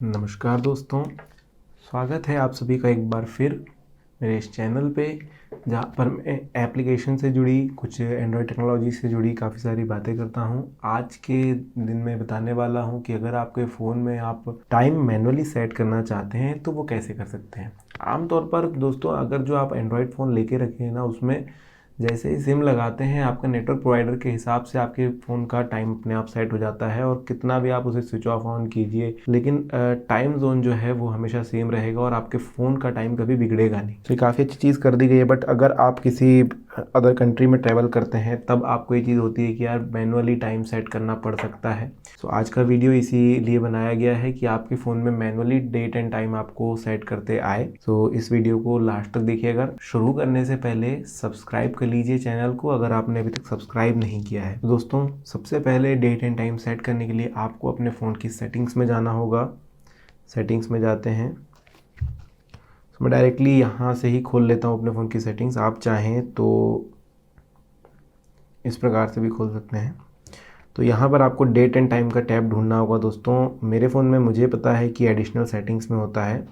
नमस्कार दोस्तों, स्वागत है आप सभी का एक बार फिर मेरे इस चैनल पे, जहाँ पर मैं एप्लीकेशन से जुड़ी कुछ एंड्रॉयड टेक्नोलॉजी से जुड़ी काफ़ी सारी बातें करता हूँ। आज के दिन में बताने वाला हूँ कि अगर आपके फ़ोन में आप टाइम मैनुअली सेट करना चाहते हैं तो वो कैसे कर सकते हैं। आमतौर पर दोस्तों, अगर जो आप एंड्रॉयड फ़ोन लेके रखे हैं ना, उसमें जैसे ही सिम लगाते हैं आपका नेटवर्क प्रोवाइडर के हिसाब से आपके फ़ोन का टाइम अपने आप सेट हो जाता है, और कितना भी आप उसे स्विच ऑफ ऑन कीजिए, लेकिन टाइम जोन जो है वो हमेशा सेम रहेगा और आपके फ़ोन का टाइम कभी बिगड़ेगा नहीं। तो ये काफ़ी अच्छी चीज़ कर दी गई है। बट अगर आप किसी अदर कंट्री में ट्रैवल करते हैं तब आपको ये चीज़ होती है कि यार मैनुअली टाइम सेट करना पड़ सकता है। तो आज का वीडियो इसीलिए बनाया गया है कि आपके फ़ोन में मैनुअली डेट एंड टाइम आपको सेट करते आए। तो इस वीडियो को लास्ट तक देखिएगा। शुरू करने से पहले सब्सक्राइब कर लीजिए चैनल को, अगर आपने अभी तक सब्सक्राइब नहीं किया है। तो दोस्तों, सबसे पहले डेट एंड टाइम सेट करने के लिए आपको अपने फ़ोन की सेटिंग्स में जाना होगा। सेटिंग्स में जाते हैं तो मैं डायरेक्टली यहाँ से ही खोल लेता हूँ अपने फ़ोन की सेटिंग्स। आप चाहें तो इस प्रकार से भी खोल सकते हैं। तो यहाँ पर आपको डेट एंड टाइम का टैब ढूंढना होगा। दोस्तों, मेरे फ़ोन में मुझे पता है कि एडिशनल सेटिंग्स में होता है।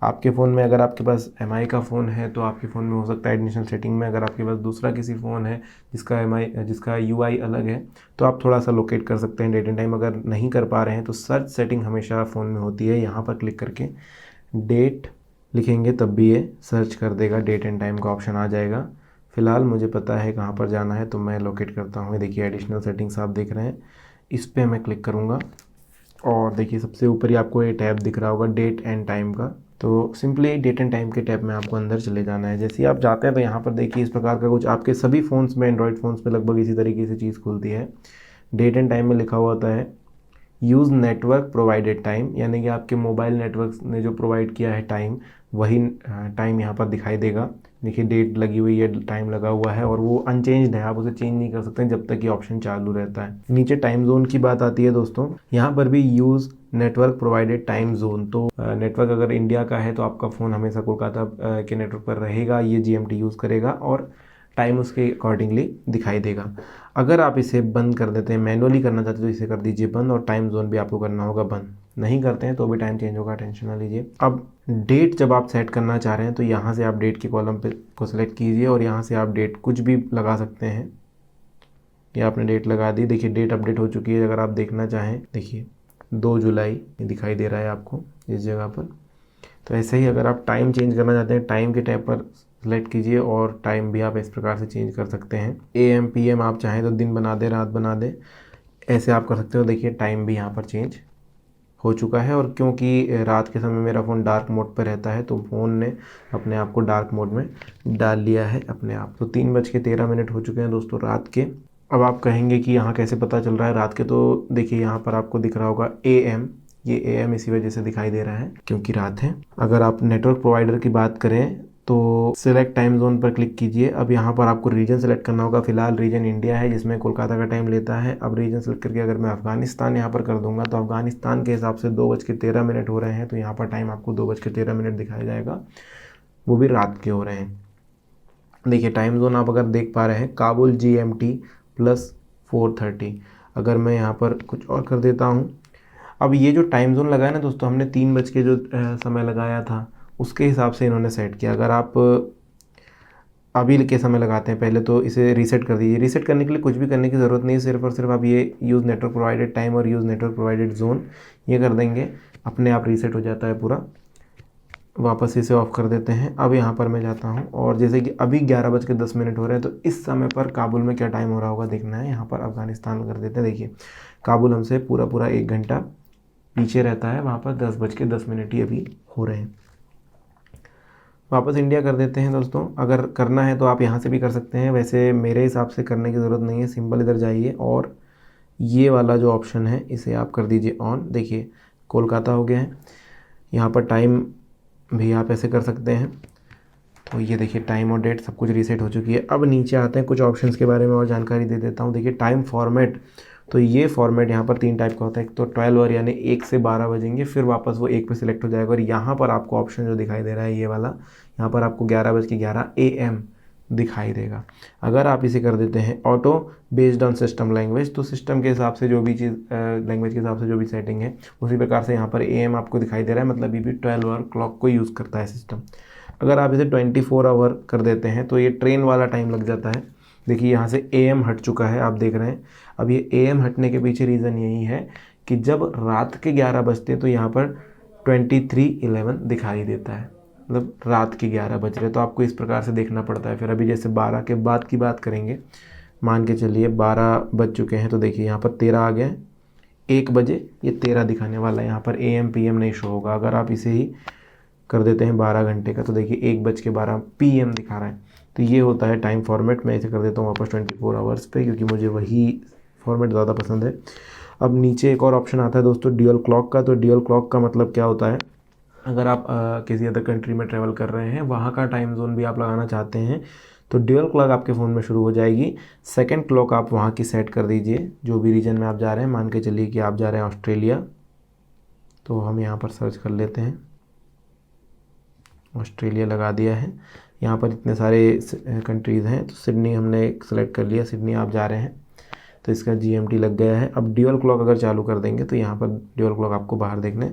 आपके फ़ोन में अगर आपके पास एमआई का फ़ोन है तो आपके फ़ोन में हो सकता है एडिशनल सेटिंग में। अगर आपके पास दूसरा किसी फ़ोन है जिसका यूआई अलग है, तो आप थोड़ा सा लोकेट कर सकते हैं डेट एंड टाइम। अगर नहीं कर पा रहे हैं तो सर्च सेटिंग हमेशा फ़ोन में होती है। यहाँ पर क्लिक करके डेट लिखेंगे तब भी ये सर्च कर देगा, डेट एंड टाइम का ऑप्शन आ जाएगा। फ़िलहाल मुझे पता है कहाँ पर जाना है तो मैं लोकेट करता हूँ। देखिए एडिशनल सेटिंग्स आप देख रहे हैं, इस पर मैं क्लिक करूँगा और देखिए सबसे ऊपर ही आपको ये टैब दिख रहा होगा डेट एंड टाइम का। तो सिंपली डेट एंड टाइम के टैब में आपको अंदर चले जाना है। जैसे ही आप जाते हैं तो यहाँ पर देखिए इस प्रकार का कुछ आपके सभी फ़ोन्स में, एंड्रॉयड फ़ोन्स में लगभग इसी तरीके से चीज़ खुलती है। डेट एंड टाइम में लिखा हुआ होता है यूज़ नेटवर्क प्रोवाइडेड टाइम, यानी कि आपके मोबाइल नेटवर्क ने जो प्रोवाइड किया है टाइम, वही टाइम यहाँ पर दिखाई देगा। देखिए डेट लगी हुई है, टाइम लगा हुआ है और वो अनचेंज्ड है, आप उसे चेंज नहीं कर सकते जब तक ये ऑप्शन चालू रहता है। नीचे टाइम जोन की बात आती है दोस्तों, यहाँ पर भी use network provided time zone. तो नेटवर्क अगर इंडिया का है तो आपका फ़ोन हमेशा कोलकाता के नेटवर्क पर रहेगा, ये जीएमटी यूज़ करेगा और टाइम उसके अकॉर्डिंगली दिखाई देगा। अगर आप इसे बंद कर देते हैं, मैनुअली करना चाहते हैं तो इसे कर दीजिए बंद, और टाइम जोन भी आपको करना होगा बंद। नहीं करते हैं तो भी टाइम चेंज होगा, टेंशन ना लीजिए। अब डेट जब आप सेट करना चाह रहे हैं तो यहाँ से आप डेट के कॉलम पे को सिलेक्ट कीजिए और यहाँ से आप डेट कुछ भी लगा सकते हैं। ये आपने डेट लगा दी, देखिए डेट अपडेट हो चुकी है। अगर आप देखना चाहें, देखिए 2 जुलाई ये दिखाई दे रहा है आपको इस जगह पर। तो ऐसे ही अगर आप टाइम चेंज करना चाहते हैं, टाइम के टैब पर सेलेक्ट कीजिए और टाइम भी आप इस प्रकार से चेंज कर सकते हैं। AM PM आप चाहें तो दिन बना दें, रात बना दें, ऐसे आप कर सकते हो। देखिए टाइम भी यहाँ पर चेंज हो चुका है, और क्योंकि रात के समय मेरा फ़ोन डार्क मोड पर रहता है तो फ़ोन ने अपने आप को डार्क मोड में डाल लिया है अपने आप। तो 3:13 हो चुके हैं दोस्तों रात के। अब आप कहेंगे कि यहाँ कैसे पता चल रहा है रात के, तो देखिए यहाँ पर आपको दिख रहा होगा AM। ये AM इसी वजह से दिखाई दे रहा है क्योंकि रात है। अगर आप नेटवर्क प्रोवाइडर की बात करें तो सिलेक्ट टाइम जोन पर क्लिक कीजिए। अब यहाँ पर आपको रीजन सेलेक्ट करना होगा। फिलहाल रीजन इंडिया है जिसमें कोलकाता का टाइम लेता है। अब रीजन सेलेक्ट करके अगर मैं अफगानिस्तान यहाँ पर कर दूंगा तो अफगानिस्तान के हिसाब से 2:13 हो रहे हैं, तो यहाँ पर टाइम आपको 2:13 दिखाया जाएगा, वो भी रात के हो रहे हैं। देखिए टाइम जोन आप अगर देख पा रहे हैं, काबुल GMT +4:30। अगर मैं यहाँ पर कुछ और कर देता हूँ, अब ये जो टाइम जोन लगाया ना दोस्तों, हमने 3 बज के जो समय लगाया था उसके हिसाब से इन्होंने सेट किया। अगर आप अभी के समय लगाते हैं पहले तो इसे रीसेट कर दीजिए। रीसेट करने के लिए कुछ भी करने की ज़रूरत नहीं है, सिर्फ और सिर्फ आप ये यूज़ नेटवर्क प्रोवाइडेड टाइम और यूज़ नेटवर्क प्रोवाइडेड जोन ये कर देंगे, अपने आप रीसेट हो जाता है पूरा। वापस इसे ऑफ़ कर देते हैं। अब यहाँ पर मैं जाता हूँ और जैसे कि अभी 11:10 हो रहे हैं, तो इस समय पर काबुल में क्या टाइम हो रहा होगा देखना है। यहाँ पर अफ़गानिस्तान कर देते हैं। देखिए काबुल हमसे पूरा पूरा 1 घंटा पीछे रहता है, वहाँ पर 10:10 ही अभी हो रहे हैं। वापस इंडिया कर देते हैं दोस्तों। अगर करना है तो आप यहाँ से भी कर सकते हैं, वैसे मेरे हिसाब से करने की ज़रूरत नहीं है। सिंपल इधर जाइए और ये वाला जो ऑप्शन है इसे आप कर दीजिए ऑन। देखिए कोलकाता हो गया है। यहाँ पर टाइम भी आप ऐसे कर सकते हैं। तो ये देखिए टाइम और डेट सब कुछ रीसेट हो चुकी है। अब नीचे आते हैं, कुछ ऑप्शंस के बारे में और जानकारी दे देता हूँ। देखिए टाइम फॉर्मेट, तो ये फॉर्मेट यहाँ पर 3 टाइप का होता है। एक तो 12 आवर यानी 1 से 12 बजेंगे, फिर वापस वो 1 पे सिलेक्ट हो जाएगा। और यहाँ पर आपको ऑप्शन जो दिखाई दे रहा है ये वाला, यहाँ पर आपको 11:11 AM दिखाई देगा। अगर आप इसे कर देते हैं auto based on system language, तो सिस्टम के हिसाब से जो भी चीज़ लैंग्वेज के हिसाब से जो भी सेटिंग है उसी प्रकार से यहाँ पर AM आपको दिखाई दे रहा है, मतलब ये भी 12 आवर क्लॉक को यूज़ करता है सिस्टम। अगर आप इसे 24 आवर कर देते हैं तो ये ट्रेन वाला टाइम लग जाता है। देखिए यहाँ से AM हट चुका है, आप देख रहे हैं। अब ये AM हटने के पीछे रीज़न यही है कि जब रात के 11 बजते हैं तो यहाँ पर 23:11 दिखाई देता है, मतलब रात के 11 बज रहे, तो आपको इस प्रकार से देखना पड़ता है। फिर अभी जैसे 12 के बाद की बात करेंगे, मान के चलिए 12 बज चुके हैं, तो देखिए यहाँ पर 13 आ गया है, 1 बजे ये 13 दिखाने वाला है, यहाँ पर AM PM नहीं शो होगा। अगर आप इसे ही कर देते हैं 12 घंटे का, तो देखिए 1:12 PM दिखा रहा है। तो ये होता है टाइम फॉर्मेट। मैं इसे कर देता हूँ वापस 24 आवर्स पे, क्योंकि मुझे वही फॉर्मेट ज़्यादा पसंद है। अब नीचे एक और ऑप्शन आता है दोस्तों ड्यूअल क्लॉक का। तो ड्यूअल क्लॉक का मतलब क्या होता है, अगर आप किसी अदर कंट्री में ट्रैवल कर रहे हैं, वहाँ का टाइम जोन भी आप लगाना चाहते हैं, तो ड्यूअल क्लॉक आपके फ़ोन में शुरू हो जाएगी। सेकंड क्लॉक आप वहाँ की सेट कर दीजिए, जो भी रीजन में आप जा रहे हैं। मान के चलिए कि आप जा रहे हैं ऑस्ट्रेलिया, तो हम यहाँ पर सर्च कर लेते हैं, ऑस्ट्रेलिया लगा दिया है। यहाँ पर इतने सारे कंट्रीज़ हैं, तो सिडनी हमने सेलेक्ट कर लिया, सिडनी आप जा रहे हैं, तो इसका GMT लग गया है। अब ड्यूअल क्लॉक अगर चालू कर देंगे तो यहाँ पर ड्यूअल क्लॉक आपको बाहर देखने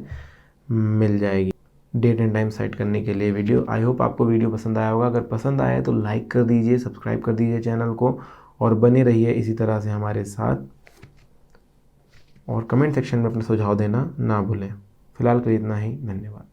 मिल जाएगी। डेट एंड टाइम सेट करने के लिए वीडियो। आई होप आपको वीडियो पसंद आया होगा। अगर पसंद आया है तो लाइक कर दीजिए, सब्सक्राइब कर दीजिए चैनल को, और बने रहिए इसी तरह से हमारे साथ, और कमेंट सेक्शन में अपने सुझाव देना ना भूलें। फिलहाल के लिए इतना ही, धन्यवाद।